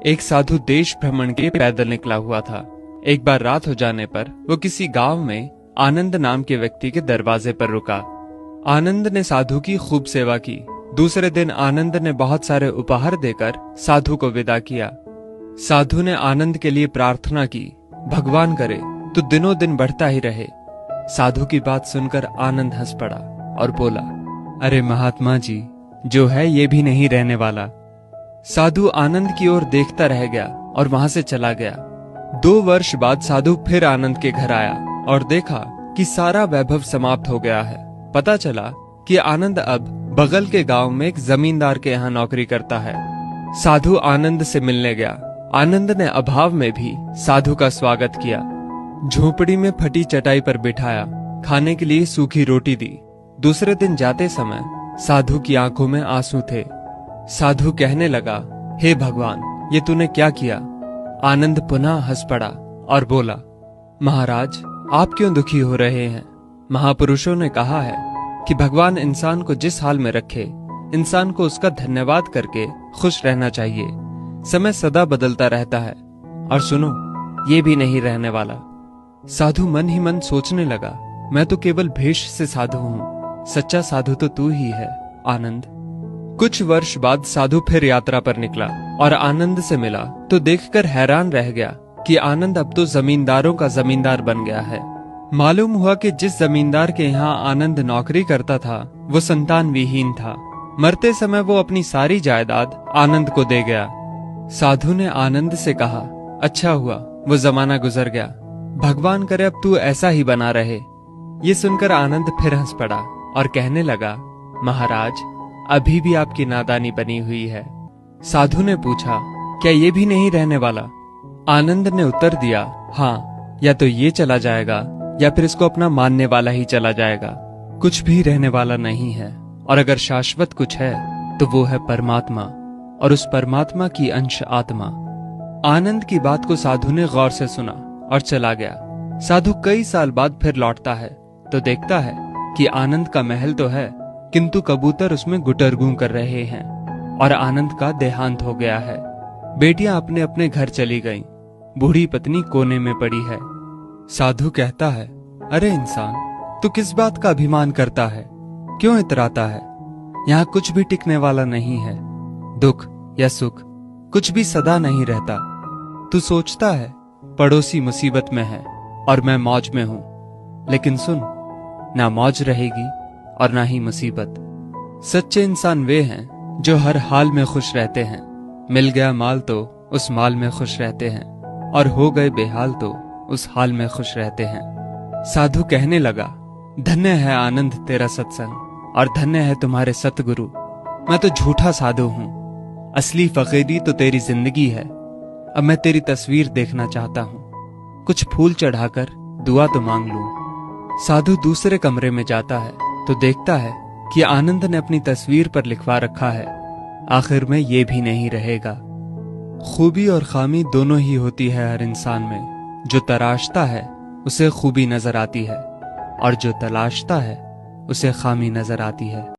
एक साधु देश भ्रमण के पैदल निकला हुआ था। एक बार रात हो जाने पर वो किसी गांव में आनंद नाम के व्यक्ति के दरवाजे पर रुका। आनंद ने साधु की खूब सेवा की। दूसरे दिन आनंद ने बहुत सारे उपहार देकर साधु को विदा किया। साधु ने आनंद के लिए प्रार्थना की, भगवान करे तू दिनों दिन बढ़ता ही रहे। साधु की बात सुनकर आनंद हंस पड़ा और बोला, अरे महात्मा जी, जो है ये भी नहीं रहने वाला। साधु आनंद की ओर देखता रह गया और वहां से चला गया। 2 वर्ष बाद साधु फिर आनंद के घर आया और देखा कि सारा वैभव समाप्त हो गया है। पता चला कि आनंद अब बगल के गांव में एक जमींदार के यहाँ नौकरी करता है। साधु आनंद से मिलने गया। आनंद ने अभाव में भी साधु का स्वागत किया। झोपड़ी में फटी चटाई पर बिठाया, खाने के लिए सूखी रोटी दी। दूसरे दिन जाते समय साधु की आंखों में आंसू थे। साधु कहने लगा, हे भगवान, ये तूने क्या किया? आनंद पुनः हंस पड़ा और बोला, महाराज, आप क्यों दुखी हो रहे हैं? महापुरुषों ने कहा है कि भगवान इंसान को जिस हाल में रखे, इंसान को उसका धन्यवाद करके खुश रहना चाहिए। समय सदा बदलता रहता है और सुनो, ये भी नहीं रहने वाला। साधु मन ही मन सोचने लगा, मैं तो केवल भेष से साधु हूं, सच्चा साधु तो तू ही है आनंद। कुछ वर्ष बाद साधु फिर यात्रा पर निकला और आनंद से मिला तो देखकर हैरान रह गया कि आनंद अब तो जमींदारों का जमींदार बन गया है। मालूम हुआ कि जिस जमींदार के यहाँ आनंद नौकरी करता था वो संतान विहीन था। मरते समय वो अपनी सारी जायदाद आनंद को दे गया। साधु ने आनंद से कहा, अच्छा हुआ वो जमाना गुजर गया, भगवान करे अब तू ऐसा ही बना रहे। ये सुनकर आनंद फिर हंस पड़ा और कहने लगा, महाराज, अभी भी आपकी नादानी बनी हुई है। साधु ने पूछा, क्या ये भी नहीं रहने वाला? आनंद ने उत्तर दिया, हाँ, या तो ये चला जाएगा या फिर इसको अपना मानने वाला ही चला जाएगा। कुछ भी रहने वाला नहीं है, और अगर शाश्वत कुछ है तो वो है परमात्मा, और उस परमात्मा की अंश आत्मा। आनंद की बात को साधु ने गौर से सुना और चला गया। साधु कई साल बाद फिर लौटता है तो देखता है कि आनंद का महल तो है, किंतु कबूतर उसमें गुटरगू कर रहे हैं और आनंद का देहांत हो गया है। बेटियां अपने अपने घर चली गईं, बूढ़ी पत्नी कोने में पड़ी है। साधु कहता है, अरे इंसान, तू किस बात का अभिमान करता है? क्यों इतराता है? यहाँ कुछ भी टिकने वाला नहीं है। दुख या सुख कुछ भी सदा नहीं रहता। तू सोचता है पड़ोसी मुसीबत में है और मैं मौज में हूं, लेकिन सुन, ना मौज रहेगी और ना ही मुसीबत। सच्चे इंसान वे हैं जो हर हाल में खुश रहते हैं। मिल गया माल तो उस माल में खुश रहते हैं, और हो गए बेहाल तो उस हाल में खुश रहते हैं। साधु कहने लगा, धन्य है आनंद तेरा सत्संग, और धन्य है तुम्हारे सतगुरु। मैं तो झूठा साधु हूं, असली फकीरी तो तेरी जिंदगी है। अब मैं तेरी तस्वीर देखना चाहता हूं, कुछ फूल चढ़ाकर दुआ तो मांग लूं। साधु दूसरे कमरे में जाता है तो देखता है कि आनंद ने अपनी तस्वीर पर लिखवा रखा है, आखिर में ये भी नहीं रहेगा। खूबी और खामी दोनों ही होती है हर इंसान में। जो तराशता है उसे खूबी नजर आती है, और जो तलाशता है उसे खामी नजर आती है।